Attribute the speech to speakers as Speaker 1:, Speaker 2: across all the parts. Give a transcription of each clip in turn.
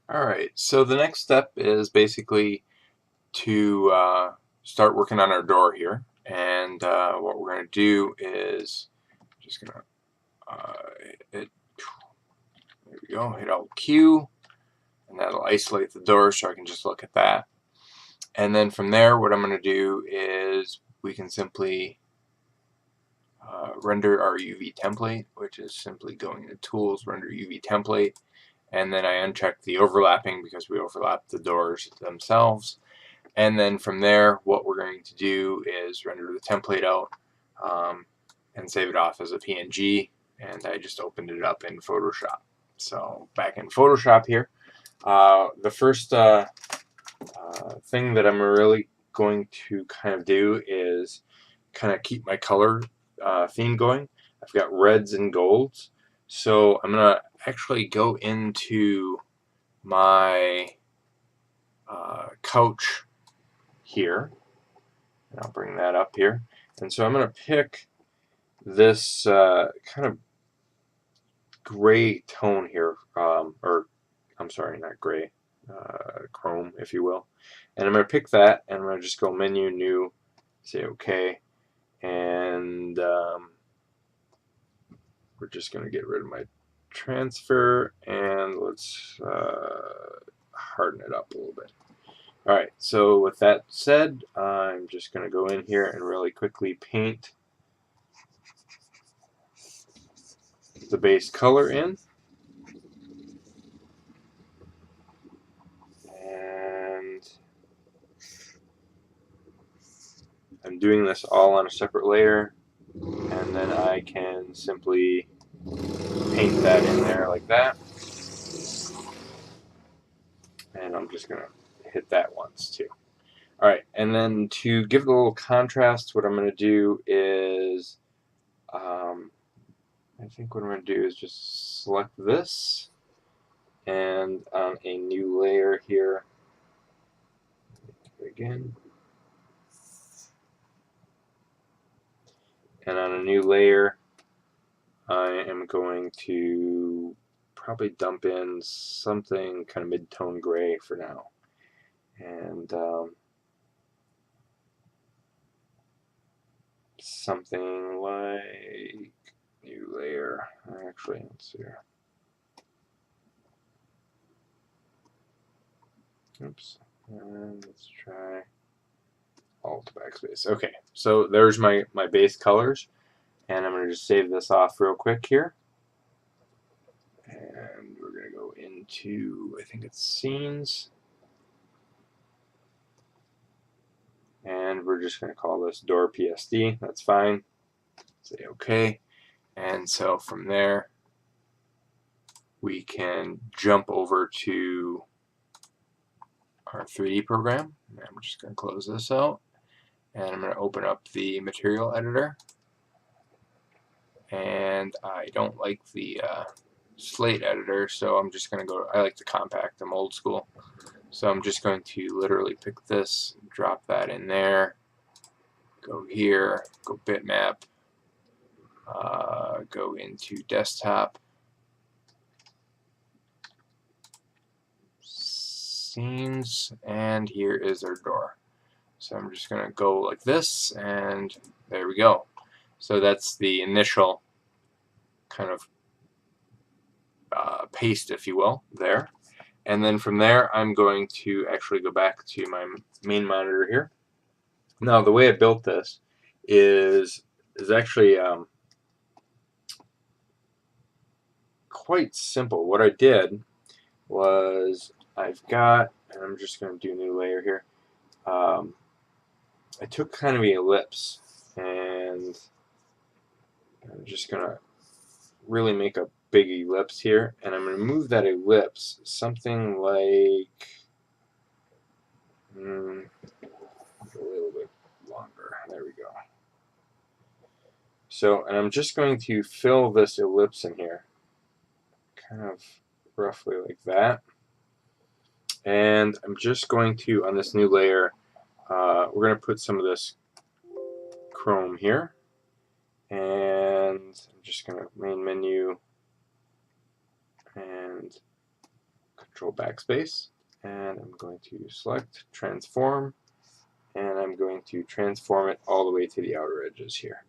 Speaker 1: Alright, so the next step is basically to start working on our door here. And what we're going to do is just going to hit, there we go, hit Alt Q, and that'll isolate the door so I can just look at that. And then from there, what I'm going to do is we can simply render our UV template, which is simply going into Tools, Render UV Template, and then I uncheck the overlapping because we overlap the doors themselves. And then from there, what we're going to do is render the template out and save it off as a PNG. And I just opened it up in Photoshop. So back in Photoshop here, the first thing that I'm really going to kind of do is kind of keep my color theme going. I've got reds and golds. So I'm going to actually go into my couch here, and I'll bring that up here. And so I'm going to pick this kind of gray tone here, or I'm sorry, not gray, chrome, if you will. And I'm going to pick that, and I'm going to just go Menu, New, say OK, and we're just going to get rid of my transfer, and let's harden it up a little bit. Alright, so with that said, I'm just going to go in here and really quickly paint the base color in. And I'm doing this all on a separate layer, and then I can simply paint that in there like that. And I'm just going to hit that once too. Alright, and then to give it a little contrast, what I'm going to do is, I think what I'm going to do is just select this, and on a new layer here, again, and on a new layer, I am going to probably dump in something kind of mid-tone gray for now. And something like new layer. Actually, let's see here. Oops. And let's try Alt backspace. Okay, so there's my base colors. And I'm going to just save this off real quick here. And we're going to go into, I think it's Scenes. And we're just going to call this Door PSD. That's fine. Say OK. And so from there, we can jump over to our 3D program. And I'm just going to close this out. And I'm going to open up the material editor. And I don't like the slate editor, so I'm just going to go, I like the compact, I'm old school. So I'm just going to literally pick this, drop that in there, go here, go bitmap, go into desktop, scenes, and here is our door. So I'm just going to go like this, and there we go. So that's the initial kind of paste, if you will, there. And then from there, I'm going to actually go back to my main monitor here. Now, the way I built this is actually quite simple. What I did was I've got, and I'm just going to do a new layer here. I took kind of an ellipse, and I'm just going to really make a big ellipse here, and I'm going to move that ellipse something like a little bit longer. There we go. So, and I'm just going to fill this ellipse in here, kind of roughly like that. And I'm just going to, on this new layer, we're going to put some of this chrome here. And I'm just going to main menu and Control backspace, and I'm going to select transform, and I'm going to transform it all the way to the outer edges here.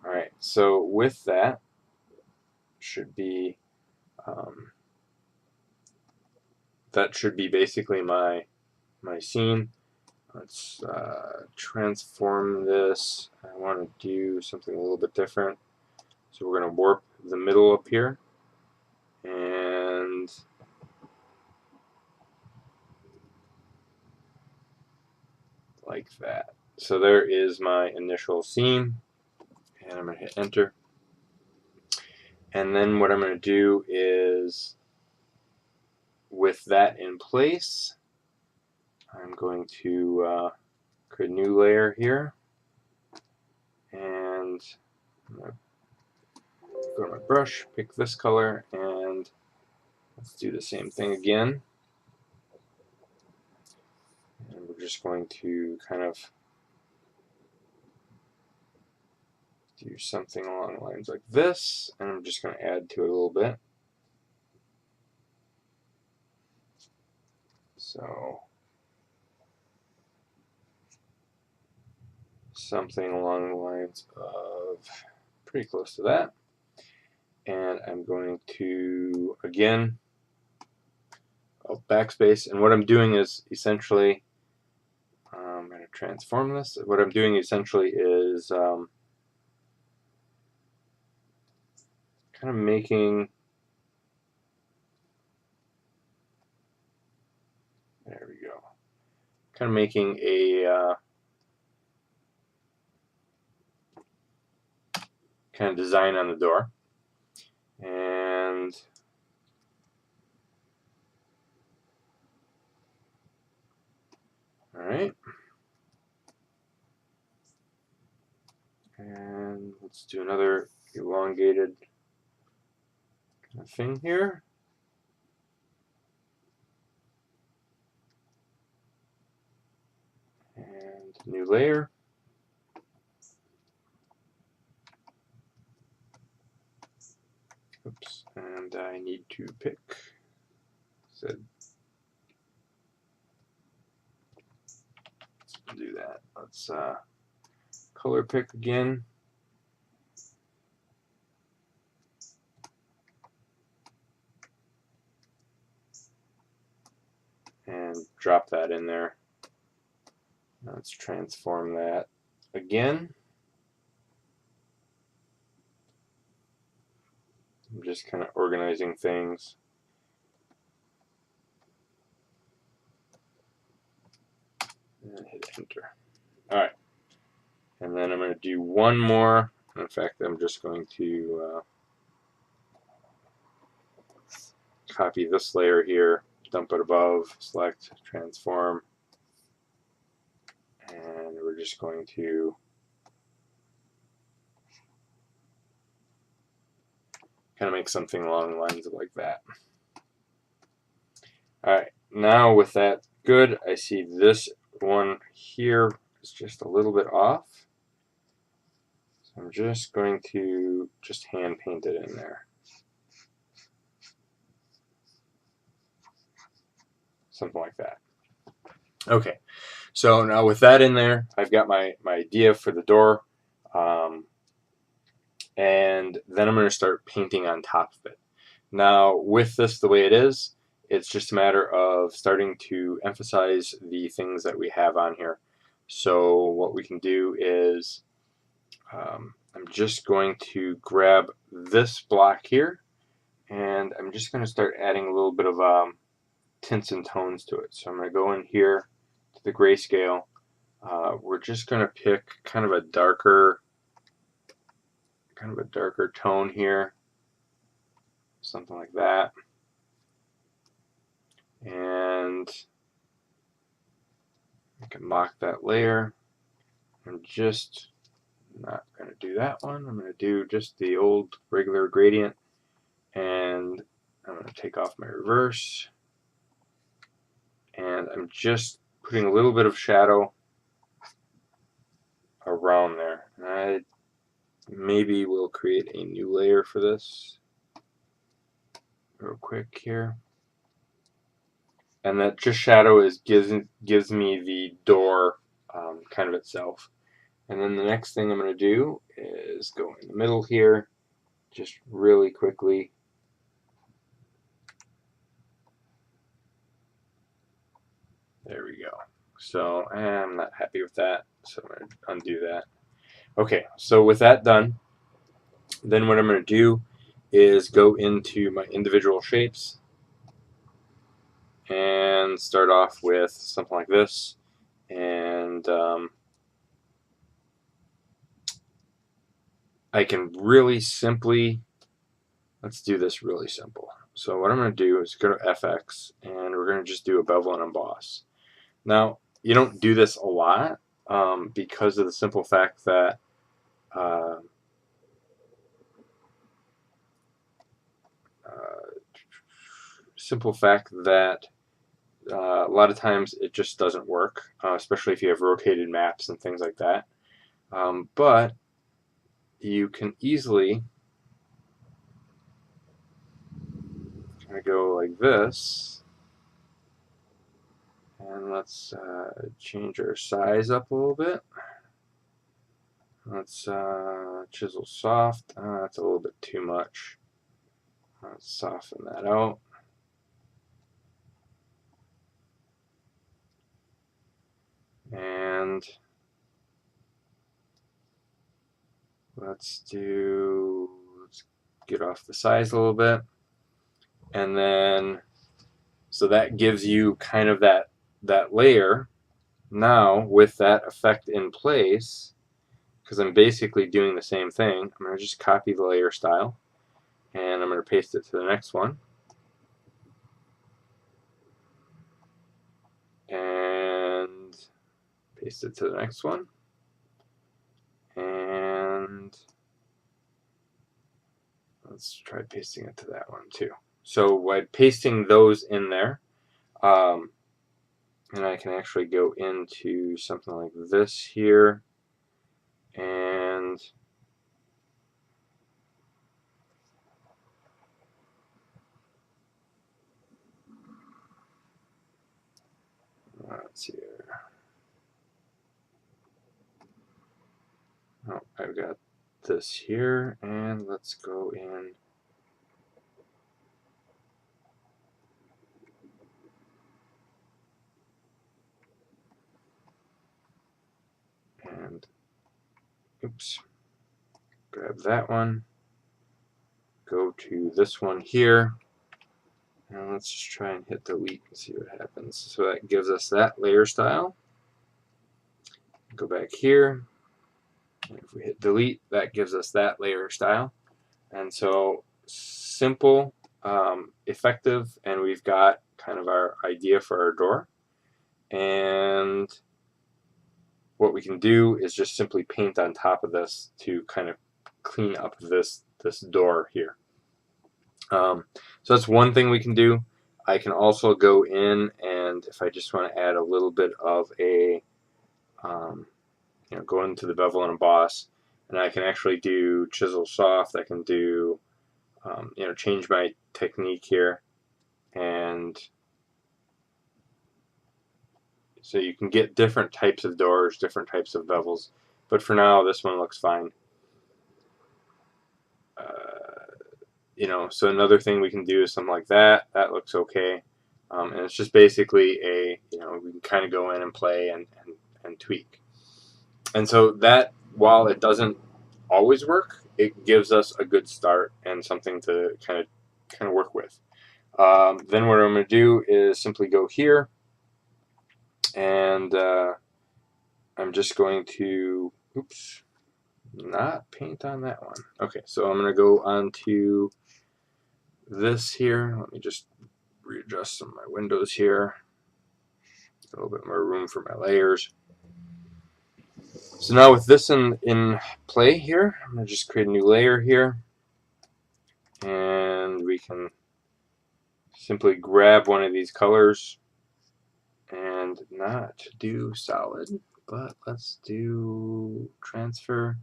Speaker 1: Alright, so with that should be basically my scene. Let's transform this. I want to do something a little bit different. So we're going to warp the middle up here, and like that. So there is my initial scene, and I'm going to hit enter. And then what I'm going to do is, with that in place, I'm going to create a new layer here, and I'm going to go to my brush, pick this color, and let's do the same thing again. And we're just going to kind of do something along the lines like this, and I'm just going to add to it a little bit. So something along the lines of pretty close to that. And I'm going to, again, backspace, and what I'm doing is essentially, I'm going to transform this. What I'm doing essentially is kind of making, there we go, kind of making a kind of design on the door. And alright, and let's do another elongated kind of thing here. And new layer. Oops, and I need to pick, let's do that. Let's color pick again. And drop that in there. Let's transform that again. I'm just kind of organizing things. And hit enter. Alright. And then I'm going to do one more. In fact, I'm just going to copy this layer here, dump it above, select, transform, and we're just going to kind of make something along the lines of like that. Alright, now with that good, I see this one here is just a little bit off. So I'm just going to just hand paint it in there. Something like that. Okay, so now with that in there, I've got my idea for the door, and then I'm going to start painting on top of it. Now with this the way it is, it's just a matter of starting to emphasize the things that we have on here. So what we can do is, I'm just going to grab this block here, and I'm just going to start adding a little bit of tints and tones to it. So I'm going to go in here to the grayscale. We're just going to pick kind of a darker tone here, something like that. And I can lock that layer. I'm just not going to do that one. I'm going to do just the old regular gradient, and I'm going to take off my reverse, and I'm just putting a little bit of shadow around there. And I maybe will create a new layer for this real quick here. and that just shadow gives me the door kind of itself. And then the next thing I'm going to do is go in the middle here, just really quickly. There we go. So I'm not happy with that, so I'm going to undo that. Okay, so with that done, then what I'm going to do is go into my individual shapes and start off with something like this. And I can really simply, let's do this really simple. So what I'm going to do is go to FX, and we're going to just do a bevel and emboss. Now, you don't do this a lot because of the simple fact that uh, a lot of times it just doesn't work, especially if you have rotated maps and things like that. But you can easily kind of go like this, and let's change our size up a little bit. Let's chisel soft. That's a little bit too much. Let's soften that out. And let's get off the size a little bit. And then, so that gives you kind of that layer. Now, with that effect in place, because I'm basically doing the same thing, I'm going to just copy the layer style, and I'm going to paste it to the next one. And paste it to the next one. And let's try pasting it to that one too. So by pasting those in there, and I can actually go into something like this here, and let's see here. Oh, I've got this here, and let's go in. And oops, grab that one, go to this one here, and let's just try and hit delete and see what happens. So that gives us that layer style. Go back here, and if we hit delete, that gives us that layer style. And so simple, effective, and we've got kind of our idea for our door. And what we can do is just simply paint on top of this to kind of clean up this door here. So that's one thing we can do. I can also go in, and if I just want to add a little bit of a, go into the bevel and emboss, and I can actually do chisel soft. I can do, change my technique here, and so you can get different types of doors, different types of bevels. But for now, this one looks fine. So another thing we can do is something like that. That looks okay. And it's just basically we can kind of go in and play and tweak. And so that, while it doesn't always work, it gives us a good start and something to kind of work with. Then what I'm going to do is simply go here, and I'm just going to, oops, not paint on that one. Okay, so I'm going to go on to this here. Let me just readjust some of my windows here. A little bit more room for my layers. So now with this in play here, I'm going to just create a new layer here. And we can simply grab one of these colors and not do solid, but let's do transfer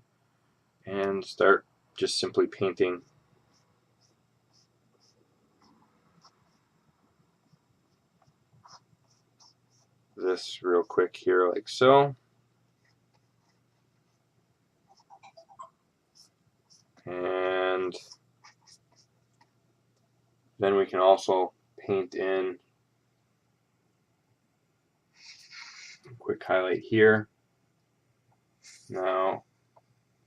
Speaker 1: and start just simply painting. this real quick here, like so. And then we can also paint in a quick highlight here. Now,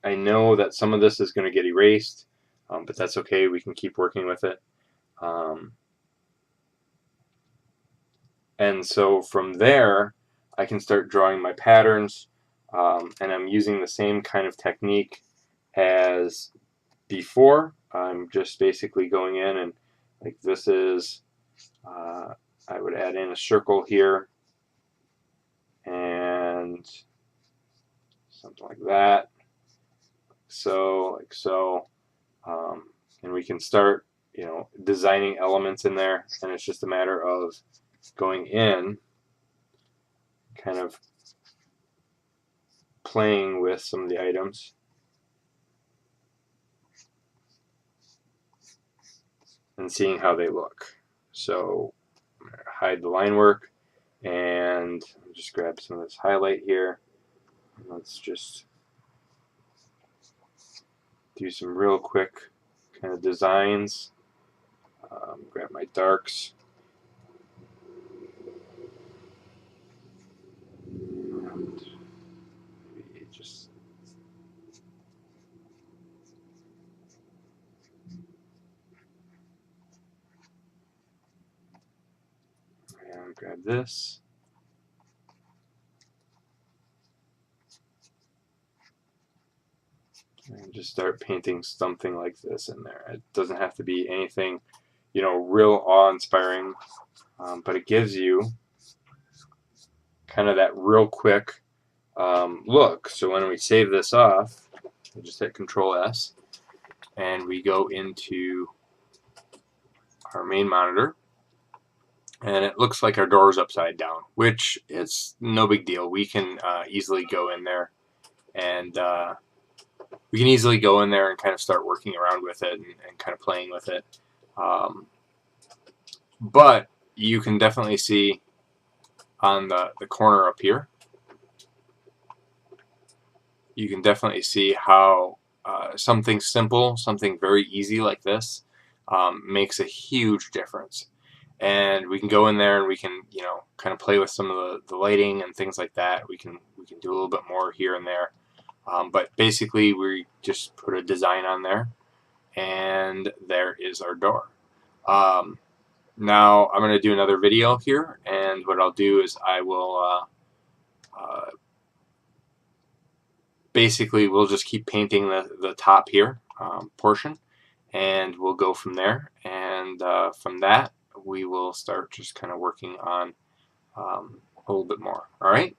Speaker 1: I know that some of this is going to get erased, but that's okay. We can keep working with it. And so from there, I can start drawing my patterns, and I'm using the same kind of technique as before. I'm just basically going in and, like, this is, I would add in a circle here and something like that. So, like so, and we can start, designing elements in there, and it's just a matter of going in, kind of playing with some of the items. And seeing how they look. So I'm going to hide the line work and just grab some of this highlight here. Let's just do some real quick kind of designs. Grab my darks. And maybe just grab this. And just start painting something like this in there. It doesn't have to be anything, real awe-inspiring, but it gives you kind of that real quick look. So when we save this off, we just hit Control S, and we go into our main monitor, and it looks like our door is upside down, which it's no big deal. We can easily go in there and kind of start working around with it and kind of playing with it. But you can definitely see on the corner up here, you can definitely see how something simple, something very easy like this makes a huge difference. And we can go in there and we can, kind of play with some of the lighting and things like that. We can do a little bit more here and there. But basically, we just put a design on there, and there is our door. Now I'm going to do another video here, and what I'll do is I will basically we'll just keep painting the top here portion, and we'll go from there. And from that, we will start just kind of working on a little bit more. All right.